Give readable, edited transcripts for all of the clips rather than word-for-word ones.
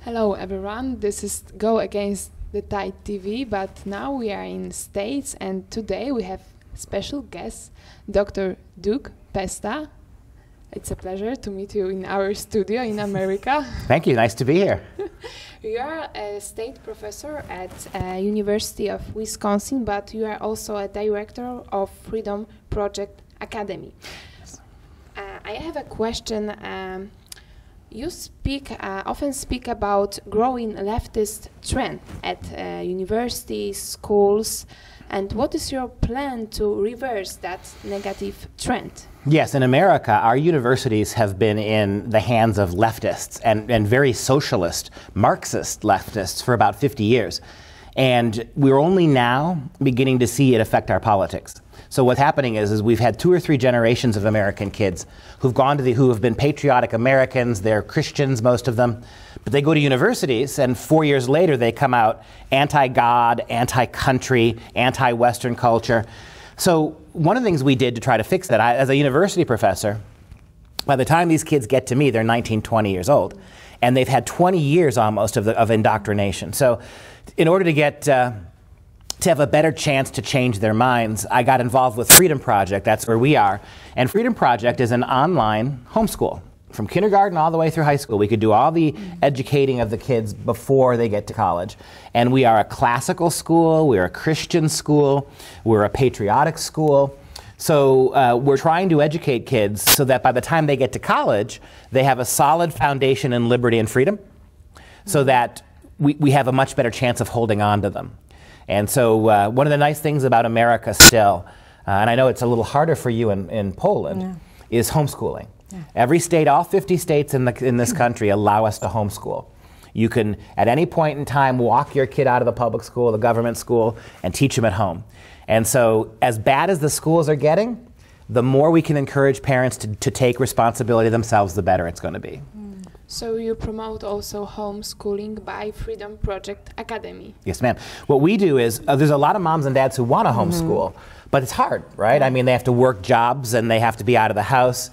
Hello everyone, this is Go Against the Tide TV, but now we are in States and today we have special guest, Dr. Dukiem Pestą. It's a pleasure to meet you in our studio in America. Thank you, nice to be here. You are a state professor at University of Wisconsin, but you are also a director of Freedom Project Academy. I have a question. You often speak about growing leftist trend at universities, schools, and what is your plan to reverse that negative trend? Yes, in America, our universities have been in the hands of leftists and very socialist, Marxist leftists for about 50 years. And we're only now beginning to see it affect our politics. So what's happening is we've had 2 or 3 generations of American kids who have been patriotic Americans. They're Christians, most of them, but they go to universities, and 4 years later they come out anti-God, anti-country, anti-Western culture. So one of the things we did to try to fix that, as a university professor, by the time these kids get to me, they're 19, 20 years old, and they've had 20 years almost of indoctrination. So in order to get to have a better chance to change their minds, I got involved with Freedom Project. That's where we are. And Freedom Project is an online homeschool. From kindergarten all the way through high school. We could do all the educating of the kids before they get to college. And we are a classical school, we're a Christian school, we're a patriotic school. So we're trying to educate kids so that by the time they get to college, they have a solid foundation in liberty and freedom, so that we have a much better chance of holding on to them. And so one of the nice things about America still, and I know it's a little harder for you in Poland, is homeschooling. Yeah. Every state, all 50 states in this country allow us to homeschool. You can, at any point in time, walk your kid out of the public school, the government school, and teach them at home. And so as bad as the schools are getting, the more we can encourage parents to take responsibility themselves, the better it's going to be. So you promote also homeschooling by Freedom Project Academy. Yes, ma'am. What we do is, there's a lot of moms and dads who want to homeschool, but it's hard, right? I mean, they have to work jobs and they have to be out of the house.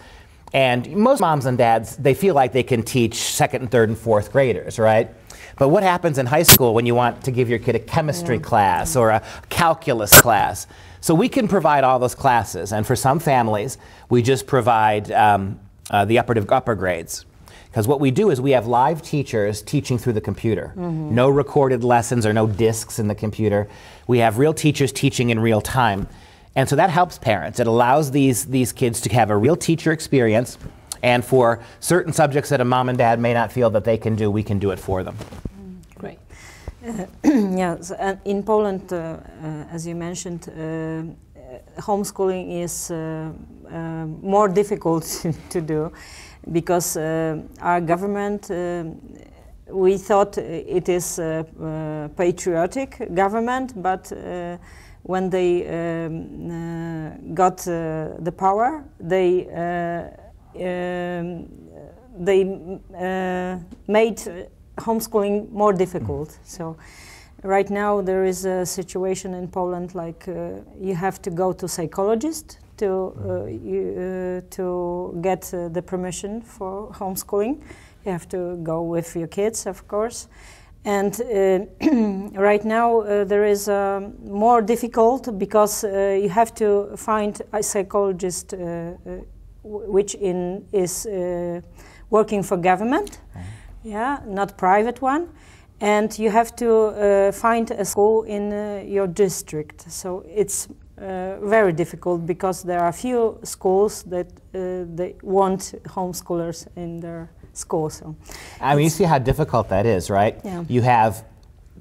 And most moms and dads, they feel like they can teach 2nd and 3rd and 4th graders, right? But what happens in high school when you want to give your kid a chemistry class or a calculus class? So we can provide all those classes, and for some families, we just provide the upper grades. Because what we do is we have live teachers teaching through the computer. No recorded lessons or no discs in the computer. We have real teachers teaching in real time. And so that helps parents. It allows these kids to have a real teacher experience, and for certain subjects that a mom and dad may not feel that they can do, we can do it for them. Great. Yes, and in Poland, as you mentioned, homeschooling is more difficult to do, because our government, we thought it is a patriotic government, but when they got the power, they made homeschooling more difficult. So right now there is a situation in Poland like you have to go to psychologist to get the permission for homeschooling. You have to go with your kids, of course. And right now there is more difficult, because you have to find a psychologist which is working for government, not private one, and you have to find a school in your district. So it's very difficult, because there are few schools that they want homeschoolers in their school. So I mean, you see how difficult that is, right? Yeah. You have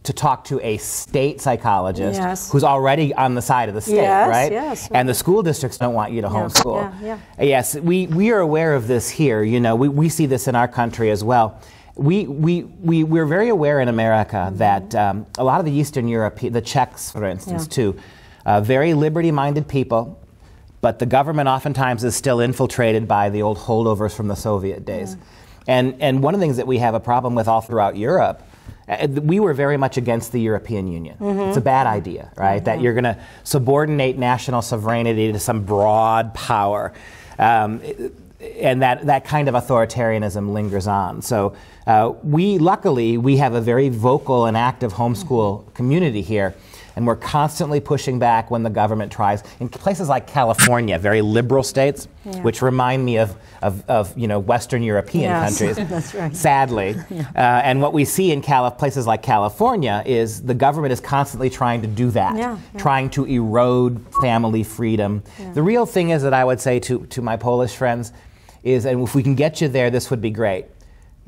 to talk to a state psychologist who's already on the side of the state, right? Yes. And the school districts don't want you to homeschool. Yes, we are aware of this here. You know, we see this in our country as well. We're very aware in America that a lot of the Eastern Europe, the Czechs, for instance, too, very liberty-minded people, but the government oftentimes is still infiltrated by the old holdovers from the Soviet days. And one of the things that we have a problem with all throughout Europe, we were very much against the European Union. It's a bad idea, right? That you're going to subordinate national sovereignty to some broad power. and that kind of authoritarianism lingers on. So luckily, we have a very vocal and active homeschool community here, and we're constantly pushing back when the government tries. In places like California, very liberal states, which remind me of Western European countries, that's right. sadly. And what we see in places like California is the government is constantly trying to do that, trying to erode family freedom. The real thing is that I would say to my Polish friends is, and if we can get you there, this would be great.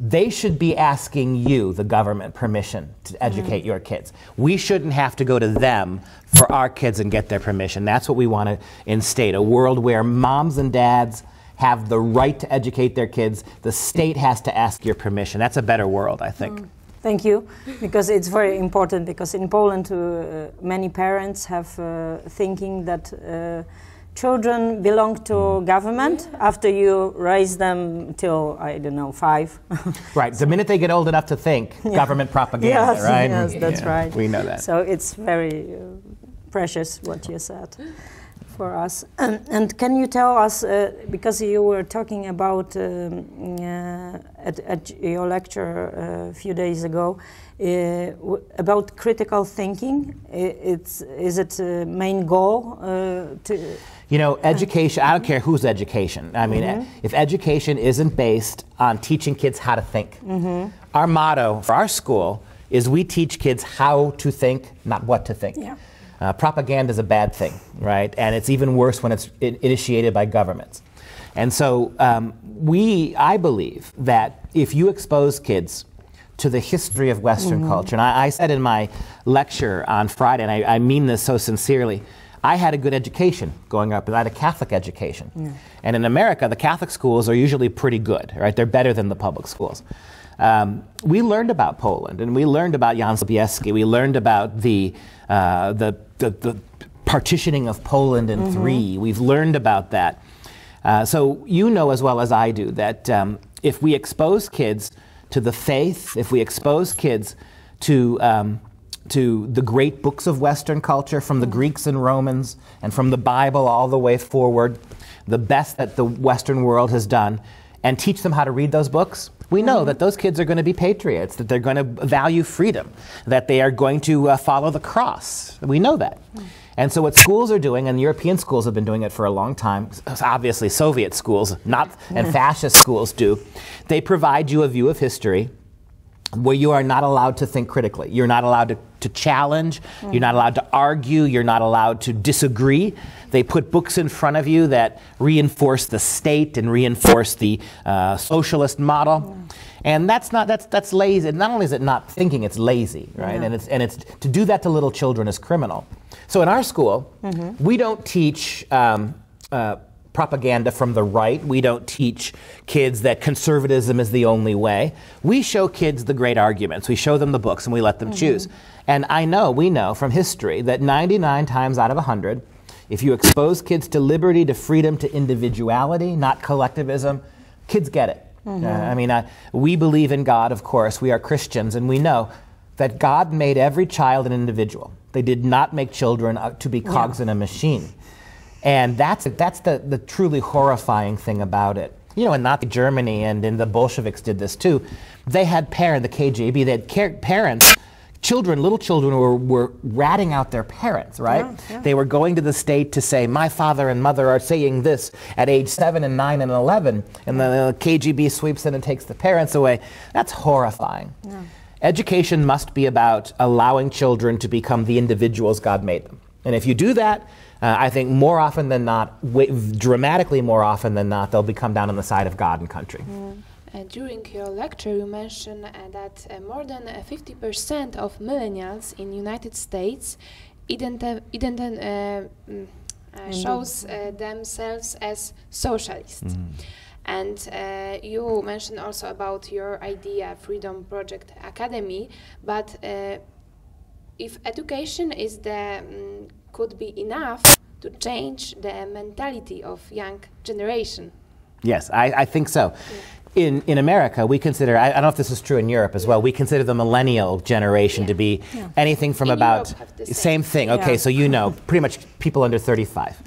They should be asking you, the government, permission to educate your kids. We shouldn't have to go to them for our kids and get their permission. That's what we want to instate, a world where moms and dads have the right to educate their kids. The state has to ask your permission. That's a better world, I think. Thank you, because it's very important, because in Poland many parents have thinking that children belong to government after you raise them till, I don't know, 5. Right. The minute they get old enough to think, government propaganda, right? Yes, that's right. We know that. So it's very precious what you said for us. And can you tell us, because you were talking about at your lecture a few days ago, about critical thinking. Is it a main goal to... Education, I don't care whose education. I mean, if education isn't based on teaching kids how to think. Our motto for our school is we teach kids how to think, not what to think. Propaganda is a bad thing, right? And it's even worse when it's initiated by governments. And so I believe that if you expose kids to the history of Western culture, and I said in my lecture on Friday, and I mean this so sincerely, I had a good education growing up, and I had a Catholic education. And in America, the Catholic schools are usually pretty good, right? They're better than the public schools. We learned about Poland, and we learned about Jan Sobieski. We learned about the partitioning of Poland in 3. We've learned about that. So you know as well as I do that if we expose kids to the faith, if we expose kids to the great books of Western culture, from the Greeks and Romans, and from the Bible all the way forward, the best that the Western world has done, and teach them how to read those books, we know that those kids are going to be patriots, that they're going to value freedom, that they are going to follow the cross. We know that. And so what schools are doing, and European schools have been doing it for a long time, obviously Soviet schools, and fascist schools do, they provide you a view of history where you are not allowed to think critically. You're not allowed to challenge, you're not allowed to argue, you're not allowed to disagree. They put books in front of you that reinforce the state and reinforce the socialist model. And that's lazy. Not only is it not thinking, it's lazy, right? And it's to do that to little children is criminal. So in our school, we don't teach propaganda from the right. We don't teach kids that conservatism is the only way. We show kids the great arguments. We show them the books and we let them choose. And we know from history that 99 times out of 100, if you expose kids to liberty, to freedom, to individuality, not collectivism, kids get it. We believe in God, of course. We are Christians, and we know that God made every child an individual. They did not make children to be cogs in a machine. And that's the truly horrifying thing about it. In Nazi Germany, and in the Bolsheviks did this too, they had parents, the KGB, they had parents, little children were ratting out their parents, right? They were going to the state to say, my father and mother are saying this at age 7 and 9 and 11, and the KGB sweeps in and takes the parents away. That's horrifying. Education must be about allowing children to become the individuals God made them. And if you do that, I think more often than not, dramatically more often than not, they'll become down on the side of God and country. During your lecture, you mentioned that more than 50% of millennials in United States shows themselves as socialists. And you mentioned also about your idea, Freedom Project Academy, but if education is could be enough to change the mentality of young generation. Yes, I think so. In America, we consider, I don't know if this is true in Europe as well, we consider the millennial generation to be anything from about, same thing, okay, so pretty much people under 35.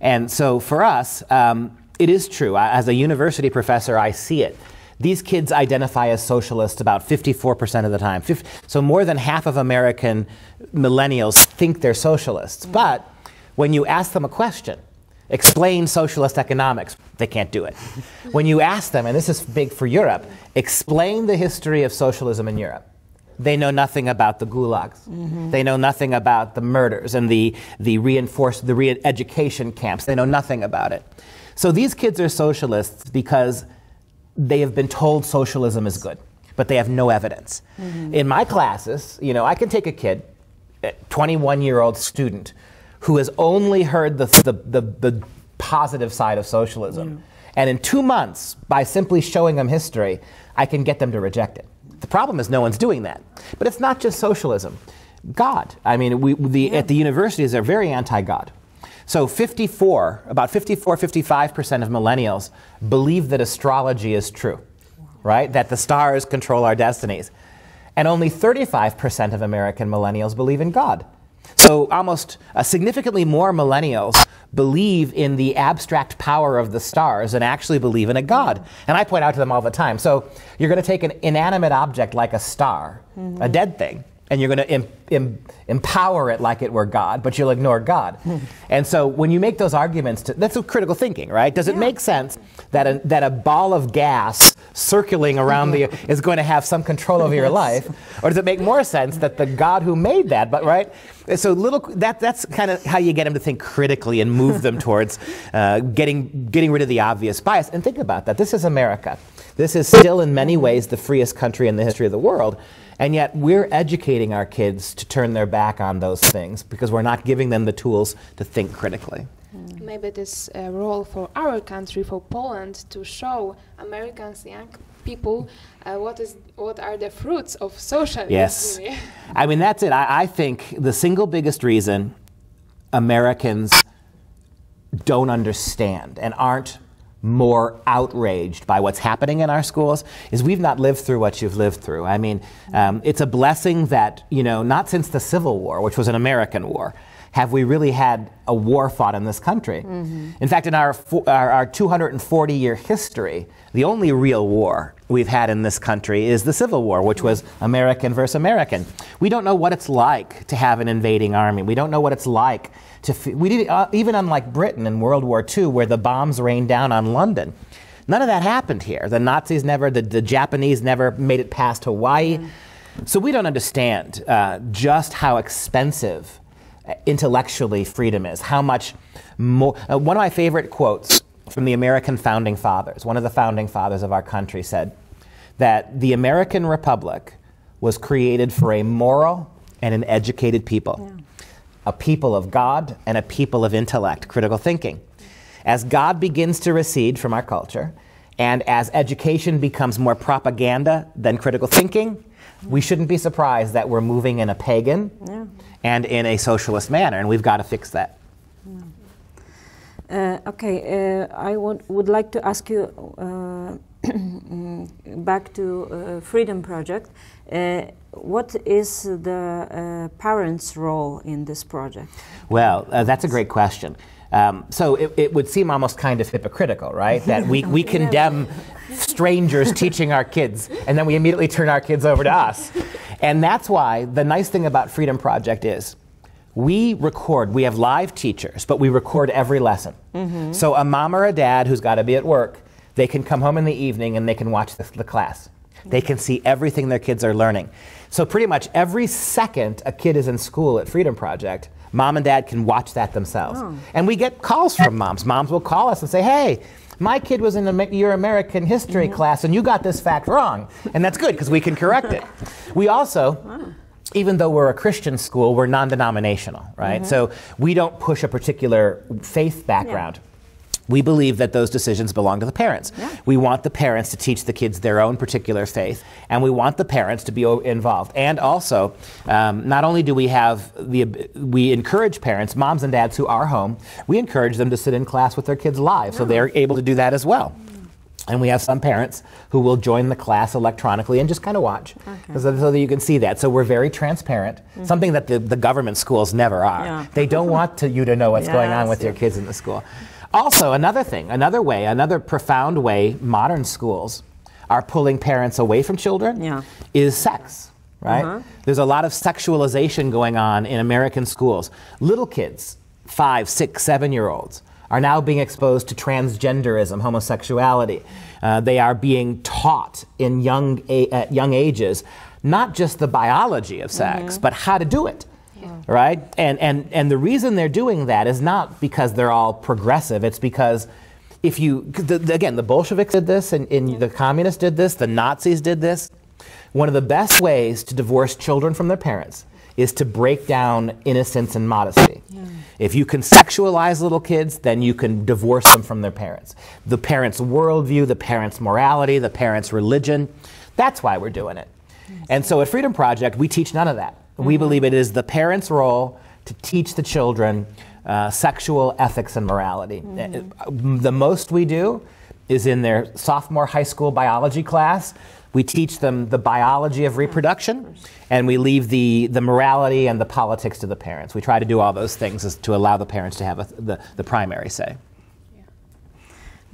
And so for us, it is true. As a university professor, I see it. These kids identify as socialists about 54% of the time. So more than half of American millennials think they're socialists. But when you ask them a question, explain socialist economics, they can't do it. When you ask them, and this is big for Europe, explain the history of socialism in Europe, they know nothing about the gulags. They know nothing about the murders and the re-education camps. They know nothing about it. So these kids are socialists because they have been told socialism is good, but they have no evidence. In my classes, you know, I can take a kid, a 21-year-old student, who has only heard the positive side of socialism. And in 2 months, by simply showing them history, I can get them to reject it. The problem is no one's doing that. But it's not just socialism. God. I mean, at the universities, they're very anti-God. So about 55% of millennials believe that astrology is true, right? That the stars control our destinies. And only 35% of American millennials believe in God. So almost significantly more millennials believe in the abstract power of the stars and actually believe in a God. And I point out to them all the time, so you're going to take an inanimate object like a star, a dead thing, and you're going to empower it like it were God, but you'll ignore God. And so when you make those arguments, that's critical thinking, right? Does it make sense that a ball of gas circling around is going to have some control over your life? Or does it make more sense that the God who made that, right? So that's kind of how you get them to think critically and move them towards getting rid of the obvious bias. And think about that. This is America. This is still in many ways the freest country in the history of the world. And yet we're educating our kids to turn their back on those things because we're not giving them the tools to think critically. Maybe this role for our country, for Poland, to show Americans, young people, what are the fruits of socialism. Yes. I mean, that's it. I think the single biggest reason Americans don't understand and aren't more outraged by what's happening in our schools is we've not lived through what you've lived through. I mean, it's a blessing that, you know, not since the Civil War, which was an American war, have we really had a war fought in this country. In fact, in our 240-year history, the only real war we've had in this country is the Civil War, which was American versus American. We don't know what it's like to have an invading army. We don't know what it's like to, even unlike Britain in World War II, where the bombs rained down on London. None of that happened here. The Nazis never, the Japanese never made it past Hawaii. So we don't understand just how expensive intellectually freedom is, how much more. One of my favorite quotes from the American founding fathers, one of the founding fathers of our country said that the American Republic was created for a moral and an educated people. A people of God and a people of intellect, critical thinking. As God begins to recede from our culture, and as education becomes more propaganda than critical thinking, we shouldn't be surprised that we're moving in a pagan and in a socialist manner, and we've got to fix that. I would like to ask you back to Freedom Project. What is the parents' role in this project? Well, that's a great question. So it would seem almost kind of hypocritical, right? That we condemn strangers teaching our kids, and then we immediately turn our kids over to us. And that's why the nice thing about Freedom Project is we have live teachers, but we record every lesson. So a mom or a dad who's got to be at work, they can come home in the evening and they can watch the class. They can see everything their kids are learning. So pretty much every second a kid is in school at Freedom Project, mom and dad can watch that themselves. And we get calls from moms. Moms will call us and say, hey, my kid was in your American history class and you got this fact wrong. And that's good because we can correct it. We also, even though we're a Christian school, we're non-denominational, right? So we don't push a particular faith background. We believe that those decisions belong to the parents. We want the parents to teach the kids their own particular faith, and we want the parents to be involved. And also, not only do we encourage parents, moms and dads who are home, we encourage them to sit in class with their kids live, so they're able to do that as well. And we have some parents who will join the class electronically and just kind of watch, so that you can see that. So we're very transparent, something that the government schools never are. They don't want you to know what's going on with your kids in the school. Also, another thing, another profound way modern schools are pulling parents away from children is sex, right? There's a lot of sexualization going on in American schools. Little kids, 5, 6, 7-year-olds, are now being exposed to transgenderism, homosexuality. They are being taught in at young ages, not just the biology of sex, but how to do it. Right? And the reason they're doing that is not because they're all progressive. It's because again, the Bolsheviks did this, and the communists did this, the Nazis did this. One of the best ways to divorce children from their parents is to break down innocence and modesty. If you can sexualize little kids, then you can divorce them from their parents. The parents' worldview, the parents' morality, the parents' religion. That's why we're doing it. And so at Freedom Project, we teach none of that. We believe it is the parents' role to teach the children sexual ethics and morality. The most we do is in their sophomore high school biology class. We teach them the biology of reproduction, and we leave the morality and the politics to the parents. We try to do all those things to allow the parents to have the primary say.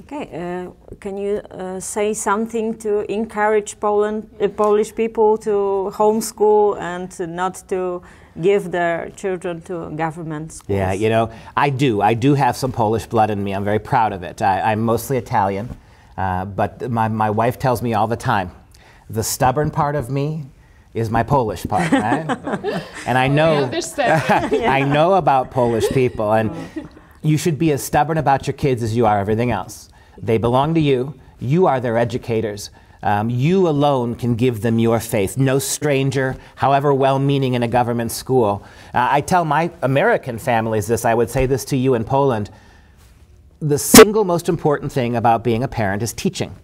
Okay, can you say something to encourage Polish people to homeschool and not to give their children to government schools? Yeah, you know, I do have some Polish blood in me. I'm very proud of it. I'm mostly Italian, but my wife tells me all the time, the stubborn part of me is my Polish part, right? And I know, I know about Polish people, and you should be as stubborn about your kids as you are everything else. They belong to you. You are their educators. You alone can give them your faith. No stranger, however well-meaning in a government school. I tell my American families this, I would say this to you in Poland. The single most important thing about being a parent is teaching.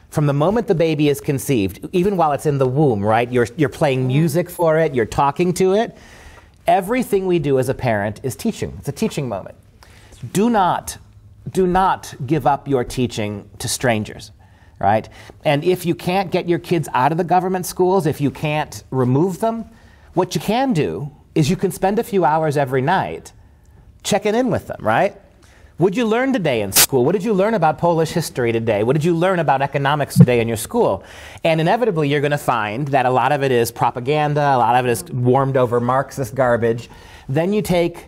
From the moment the baby is conceived, even while it's in the womb, right? You're playing music for it, you're talking to it. Everything we do as a parent is teaching. It's a teaching moment. Do not give up your teaching to strangers, right? And if you can't get your kids out of the government schools, if you can't remove them, what you can do is you can spend a few hours every night checking in with them, right? What did you learn today in school? What did you learn about Polish history today? What did you learn about economics today in your school? And inevitably, you're going to find that a lot of it is propaganda, a lot of it is warmed over Marxist garbage. Then you take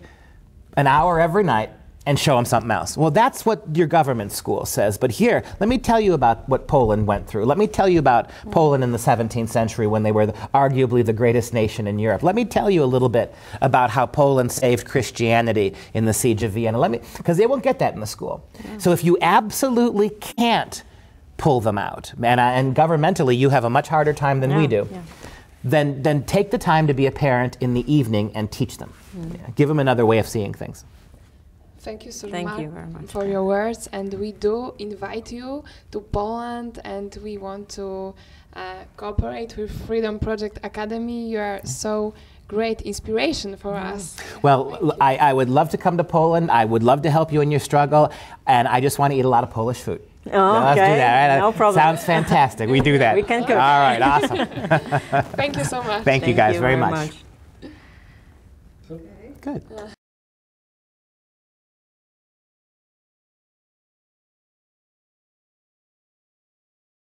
an hour every night and show them something else. Well, that's what your government school says. But here, let me tell you about what Poland went through. Let me tell you about Poland in the 17th century when they were arguably the greatest nation in Europe. Let me tell you a little bit about how Poland saved Christianity in the Siege of Vienna. Because they won't get that in the school. So if you absolutely can't pull them out, and governmentally you have a much harder time than we do, then take the time to be a parent in the evening and teach them. Give them another way of seeing things. Thank you so Thank much you very much for your words, and we do invite you to Poland, and we want to cooperate with Freedom Project Academy. You are so great inspiration for us. Well, I would love to come to Poland. I would love to help you in your struggle, and I just want to eat a lot of Polish food. Oh, Let's do that. Right? No problem. Sounds fantastic. We do that. We can cook. All right, awesome. Thank you so much. Thank you guys very much. much. Good.